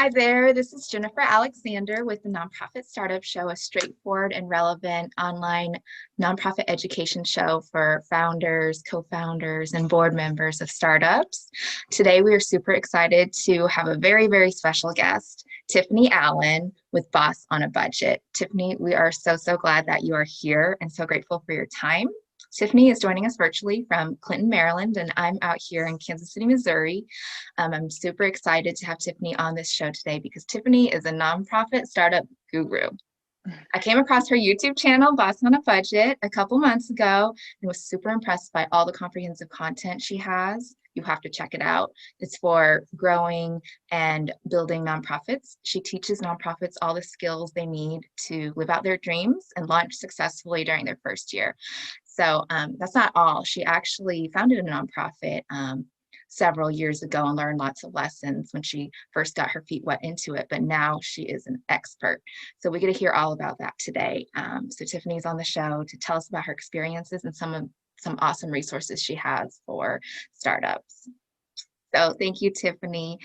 Hi there, this is Jennifer Alexander with the Nonprofit Startup Show, a straightforward and relevant online nonprofit education show for founders, co-founders, and board members of startups. Today, we are super excited to have a very, very special guest, Tiffany Allen with Boss on a Budget. Tiffany, we are so glad that you are here and so grateful for your time. Tiffany is joining us virtually from Clinton, Maryland, and I'm out here in Kansas City, Missouri. I'm super excited to have Tiffany on this show today because Tiffany is a nonprofit startup guru. I came across her YouTube channel, Boss on a Budget, a couple months ago and was super impressed by all the comprehensive content she has. You have to check it out. It's for growing and building nonprofits. She teaches nonprofits all the skills they need to live out their dreams and launch successfully during their first year. So that's not all. She actually founded a nonprofit several years ago and learned lots of lessons when she first got her feet wet into it, but now she is an expert. So we get to hear all about that today. So Tiffany's on the show to tell us about her experiences and some awesome resources she has for startups. So thank you, Tiffany.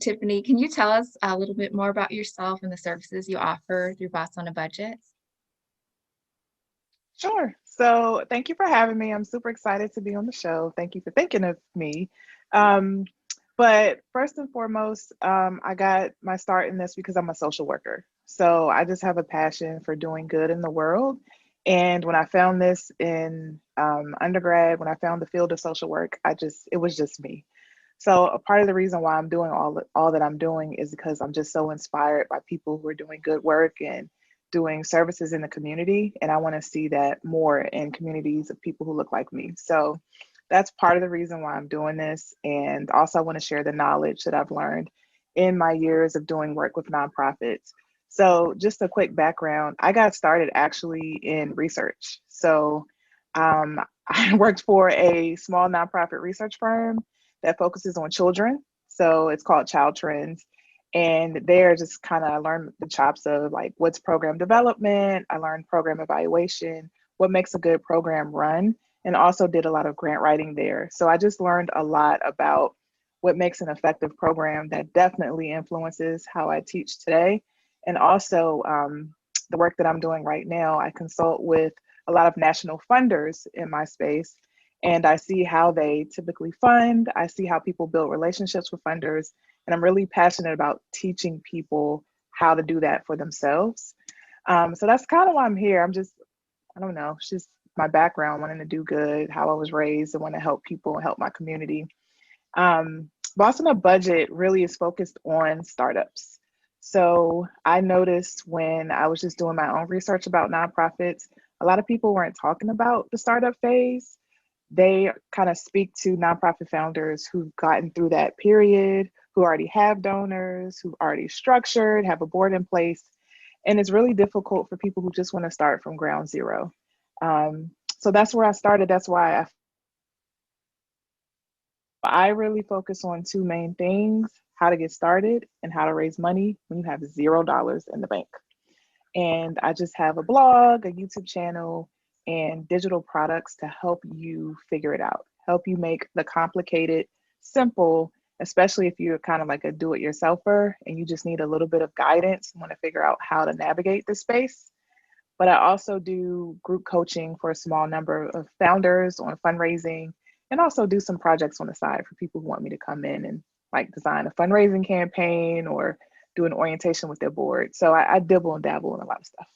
Tiffany, can you tell us a little bit more about yourself and the services you offer through Boss on a Budget? Sure. So thank you for having me. I'm super excited to be on the show. Thank you for thinking of me. But first and foremost, I got my start in this because I'm a social worker. So I just have a passion for doing good in the world. And when I found this in undergrad, when I found the field of social work, it was just me. So a part of the reason why I'm doing all that I'm doing is because I'm just so inspired by people who are doing good work and doing services in the community. And I want to see that more in communities of people who look like me. So that's part of the reason why I'm doing this. And also I want to share the knowledge that I've learned in my years of doing work with nonprofits. So just a quick background, I got started actually in research. So I worked for a small nonprofit research firm that focuses on children. So it's called Child Trends. And there just kind of learned the chops of like what's program development. I learned program evaluation, what makes a good program run, and also did a lot of grant writing there. So I just learned a lot about what makes an effective program that definitely influences how I teach today. And also the work that I'm doing right now, I consult with a lot of national funders in my space, and I see how they typically fund. I see how people build relationships with funders, and I'm really passionate about teaching people how to do that for themselves. So that's kind of why I'm here. I don't know, it's just my background, wanting to do good, how I was raised, and want to help people and help my community. Boss on a Budget really is focused on startups. So I noticed when I was just doing my own research about nonprofits, a lot of people weren't talking about the startup phase. They kind of speak to nonprofit founders who've gotten through that period, who already have donors, who already structured, have a board in place. And it's really difficult for people who just want to start from ground zero. So that's where I started. That's why I really focus on two main things: how to get started and how to raise money when you have $0 in the bank. And I just have a blog, a YouTube channel, and digital products to help you figure it out, help you make the complicated simple, especially if you're kind of like a do-it-yourselfer and you just need a little bit of guidance, want to figure out how to navigate the space. But I also do group coaching for a small number of founders on fundraising, and also do some projects on the side for people who want me to come in and like design a fundraising campaign or do an orientation with their board. So I dibble and dabble in a lot of stuff.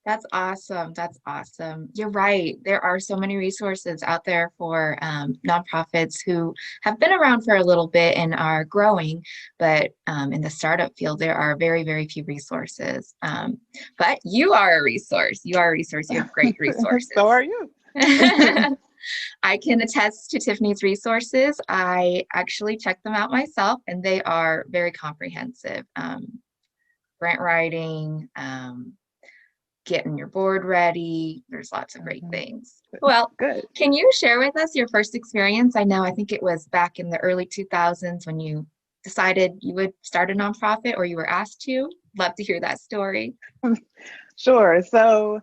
That's awesome. That's awesome. You're right. There are so many resources out there for nonprofits who have been around for a little bit and are growing, but in the startup field, there are very, very few resources. But you are a resource. You are a resource. You have great resources. So are you. I can attest to Tiffany's resources. I actually checked them out myself, and they are very comprehensive. Grant writing, getting your board ready. There's lots of great things. Well, good. Can you share with us your first experience? I think it was back in the early 2000s when you decided you would start a nonprofit or you were asked to. Love to hear that story. Sure. So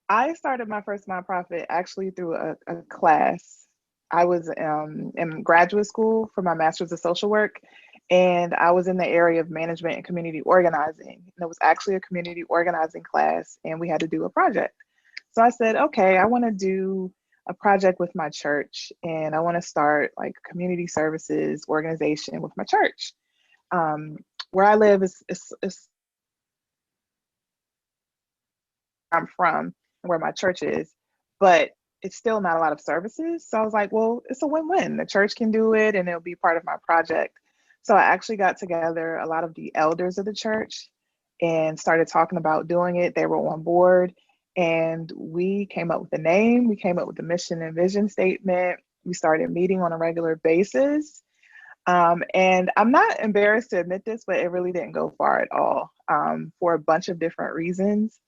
I started my first nonprofit actually through a class. I was in graduate school for my master's of social work, And I was in the area of management and community organizing. And it was actually a community organizing class, and we had to do a project. So I said, okay, I want to do a project with my church, and I want to start like community services organization with my church. Um, where I live is I'm from, where my church is, but it's still not a lot of services. So I was like, well, it's a win-win. The church can do it and it'll be part of my project. So I actually got together a lot of the elders of the church and started talking about doing it. They were on board and we came up with a name, we came up with the mission and vision statement. We started meeting on a regular basis. And I'm not embarrassed to admit this, but it really didn't go far at all for a bunch of different reasons.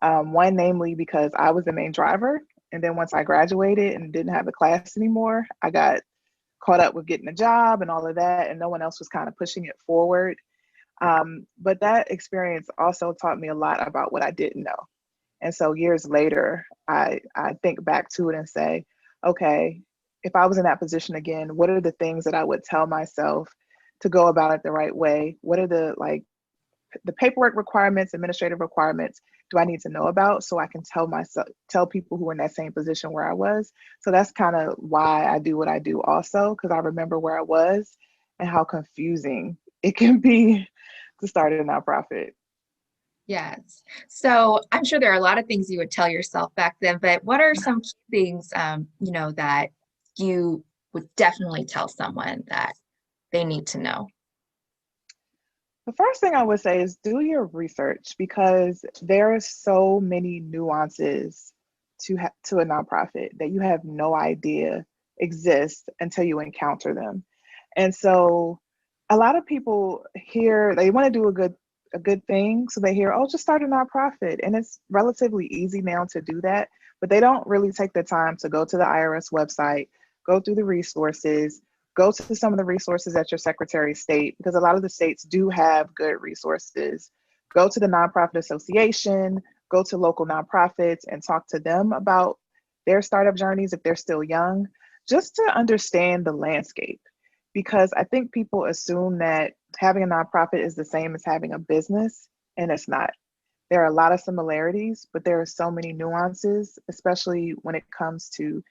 One, namely, because I was the main driver. And then once I graduated and didn't have a class anymore, I got caught up with getting a job and all of that, and no one else was kind of pushing it forward. But that experience also taught me a lot about what I didn't know. And so years later, I think back to it and say, okay, if I was in that position again, what are the things that I would tell myself to go about it the right way? What are the paperwork requirements, administrative requirements do I need to know about so I can tell people who are in that same position where I was? So that's kind of why I do what I do also, because I remember where I was and how confusing it can be to start a nonprofit. Yes. So I'm sure there are a lot of things you would tell yourself back then, but what are some key things, that you would definitely tell someone that they need to know? The first thing I would say is do your research because there are so many nuances to a nonprofit that you have no idea exist until you encounter them. And so a lot of people hear they want to do a good thing, so they hear, "Oh, just start a nonprofit." And it's relatively easy now to do that, but they don't really take the time to go to the IRS website, go through the resources, go to some of the resources at your Secretary of State, because a lot of the states do have good resources. Go to the nonprofit association, go to local nonprofits and talk to them about their startup journeys if they're still young, just to understand the landscape. Because I think people assume that having a nonprofit is the same as having a business, and it's not. There are a lot of similarities, but there are so many nuances, especially when it comes to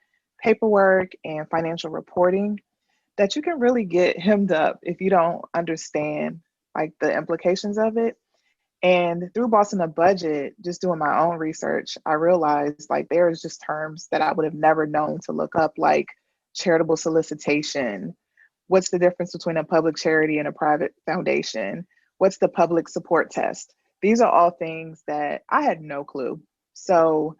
paperwork and financial reporting, that you can really get hemmed up if you don't understand like the implications of it. And through bossing a budget, just doing my own research, I realized like there's just terms that I would have never known to look up, like charitable solicitation. What's the difference between a public charity and a private foundation? What's the public support test? These are all things that I had no clue. So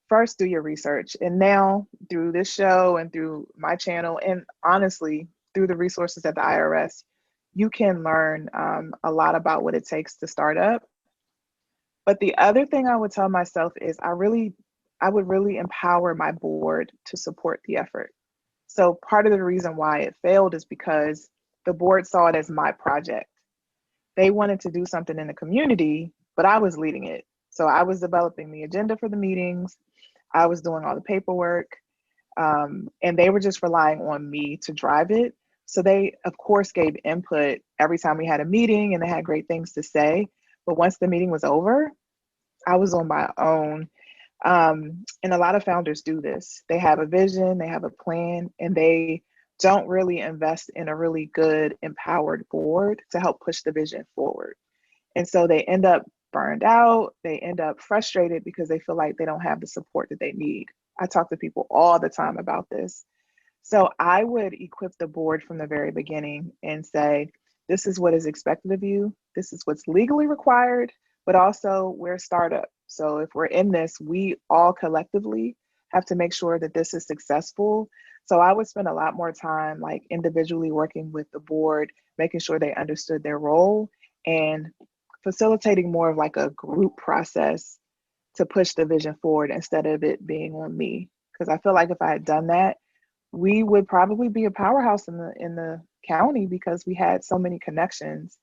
first do your research. And now through this show and through my channel, and honestly, through the resources at the IRS, you can learn a lot about what it takes to start up. But the other thing I would tell myself is I would really empower my board to support the effort. So part of the reason why it failed is because the board saw it as my project. They wanted to do something in the community, but I was leading it. So I was developing the agenda for the meetings. I was doing all the paperwork, and they were just relying on me to drive it. So they, of course, gave input every time we had a meeting and they had great things to say. But once the meeting was over, I was on my own. And a lot of founders do this. They have a vision, they have a plan, and they don't really invest in a really good, empowered board to help push the vision forward. And so they end up burned out, they end up frustrated because they feel like they don't have the support that they need. I talk to people all the time about this. So I would equip the board from the very beginning and say, this is what is expected of you. This is what's legally required, but also we're a startup. So if we're in this, we all collectively have to make sure that this is successful. So I would spend a lot more time like individually working with the board, making sure they understood their role and facilitating more of like a group process to push the vision forward instead of it being on me. Because I feel like if I had done that, we would probably be a powerhouse in the county because we had so many connections.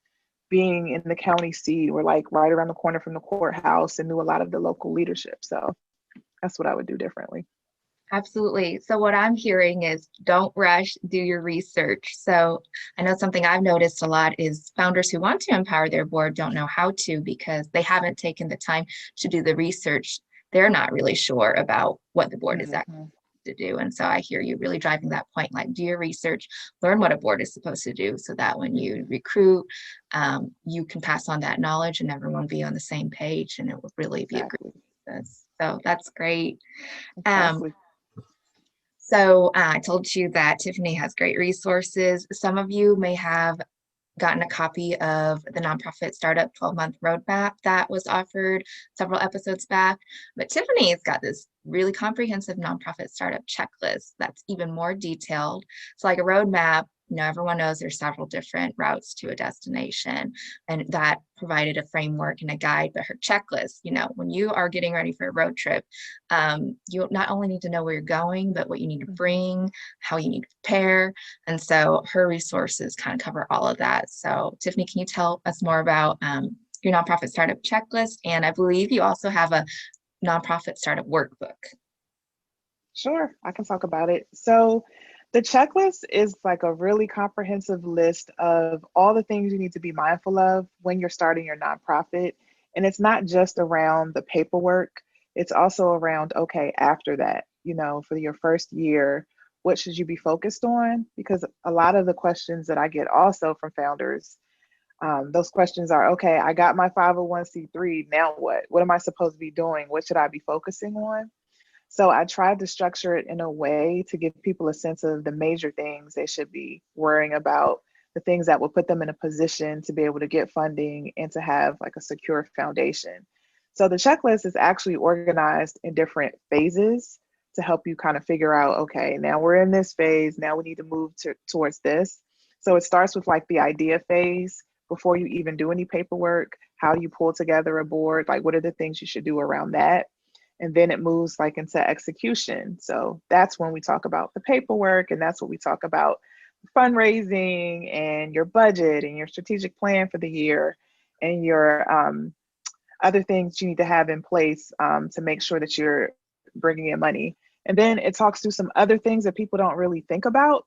Being in the county seat, we're like right around the corner from the courthouse and knew a lot of the local leadership. So that's what I would do differently. Absolutely. So what I'm hearing is don't rush, do your research. So I know something I've noticed a lot is founders who want to empower their board don't know how to because they haven't taken the time to do the research. They're not really sure about what the board is actually Mhm. to do. And so I hear you really driving that point, like do your research, learn what a board is supposed to do so that when you recruit, you can pass on that knowledge and everyone be on the same page and it would really be a great Exactly. business. So that's great. Um, Exactly. so I told you that Tiffany has great resources. Some of you may have gotten a copy of the Nonprofit Startup 12-month roadmap that was offered several episodes back. But Tiffany's got this really comprehensive nonprofit startup checklist that's even more detailed. So like a roadmap, everyone knows there's several different routes to a destination, and that provided a framework and a guide. But her checklist, when you are getting ready for a road trip, you not only need to know where you're going, but what you need to Mhm. bring, how you need to prepare. And so her resources kind of cover all of that. So Tiffany, can you tell us more about your nonprofit startup checklist? And I believe you also have a nonprofit startup workbook. Sure, I can talk about it. So, the checklist is like a really comprehensive list of all the things you need to be mindful of when you're starting your nonprofit. And it's not just around the paperwork, it's also around, okay, after that, for your first year, what should you be focused on? Because a lot of the questions that I get also from founders, those questions are, okay, I got my 501c3, now what? What am I supposed to be doing? What should I be focusing on? So I tried to structure it in a way to give people a sense of the major things they should be worrying about, the things that will put them in a position to be able to get funding and to have like a secure foundation. So the checklist is actually organized in different phases to help you kind of figure out, okay, now we're in this phase, now we need to move towards this. So it starts with like the idea phase before you even do any paperwork. How do you pull together a board? Like, what are the things you should do around that? And then it moves like into execution. So that's when we talk about the paperwork, and that's what we talk about fundraising and your budget and your strategic plan for the year and your other things you need to have in place to make sure that you're bringing in money. And then it talks through some other things that people don't really think about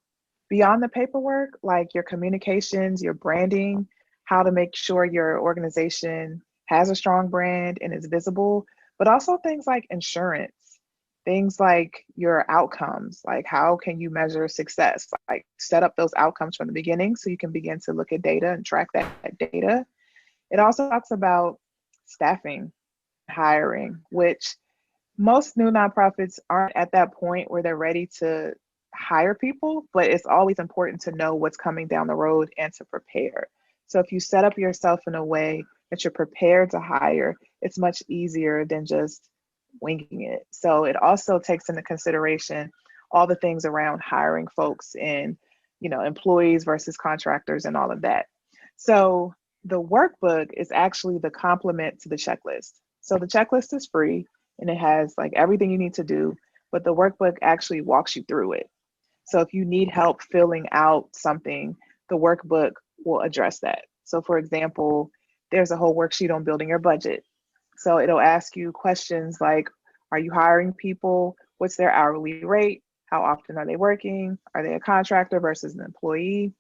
beyond the paperwork, like your communications, your branding, how to make sure your organization has a strong brand and is visible, but also things like insurance, things like your outcomes, like how can you measure success, like set up those outcomes from the beginning so you can begin to look at data and track that data. It also talks about staffing, hiring, which most new nonprofits aren't at that point where they're ready to hire people, but it's always important to know what's coming down the road and to prepare. So if you set up yourself in a way that you're prepared to hire, it's much easier than just winging it. So it also takes into consideration all the things around hiring folks and, employees versus contractors and all of that. So the workbook is actually the complement to the checklist. So the checklist is free and it has like everything you need to do, but the workbook actually walks you through it. So if you need help filling out something, the workbook will address that. So for example, there's a whole worksheet on building your budget. So it'll ask you questions like, are you hiring people? What's their hourly rate? How often are they working? Are they a contractor versus an employee?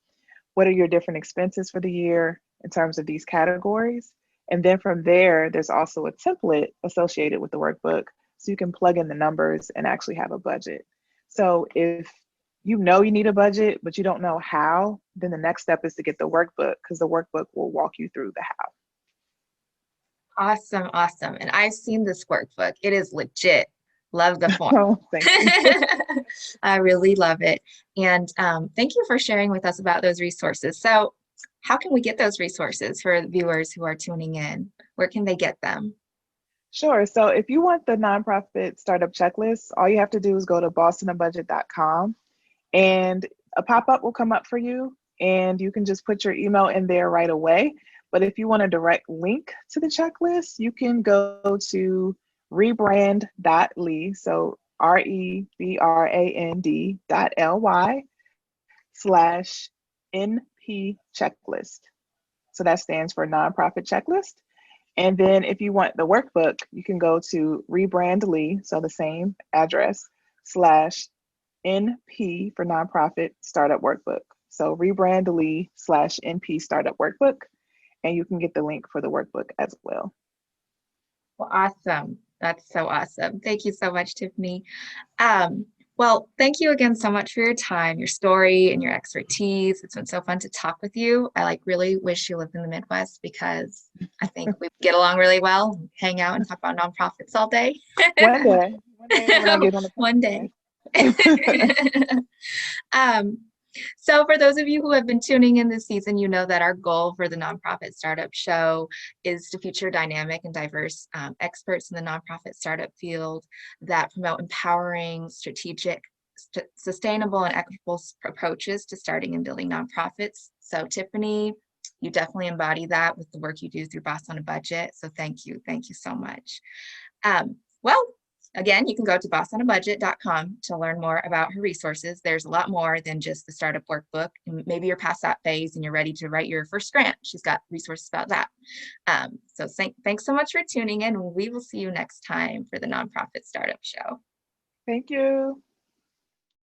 What are your different expenses for the year in terms of these categories? And then from there, there's also a template associated with the workbook. So you can plug in the numbers and actually have a budget. So if you know you need a budget, but you don't know how, then the next step is to get the workbook because the workbook will walk you through the how. Awesome, awesome. And I've seen this workbook. It is legit. Love the form. Oh, thank you. I really love it. And thank you for sharing with us about those resources. So, how can we get those resources for the viewers who are tuning in? Where can they get them? Sure. So if you want the nonprofit startup checklist, all you have to do is go to bostonabudget.com and a pop-up will come up for you and you can just put your email in there right away. But if you want a direct link to the checklist, you can go to rebrand.ly, so rebrand.ly/NP checklist. So that stands for nonprofit checklist. And then if you want the workbook, you can go to rebrandly, so the same address, NP for nonprofit startup workbook. So rebrandly/NP startup workbook, and you can get the link for the workbook as well. Well, awesome. That's so awesome. Thank you so much, Tiffany. Well, thank you again so much for your time, your story, and your expertise. It's been so fun to talk with you. I really wish you lived in the Midwest because I think we get along really well, hang out and talk about nonprofits all day. One day when I get on the One day. podcast. So for those of you who have been tuning in this season, you know that our goal for the Nonprofit Startup Show is to feature dynamic and diverse experts in the nonprofit startup field that promote empowering, strategic, sustainable, and equitable approaches to starting and building nonprofits. So Tiffany, you definitely embody that with the work you do through Boss on a Budget. So thank you so much. Well, again, you can go to bossonabudget.com to learn more about her resources. There's a lot more than just the startup workbook. Maybe you're past that phase and you're ready to write your first grant. She's got resources about that. So thanks so much for tuning in. We will see you next time for the Nonprofit Startup Show. Thank you.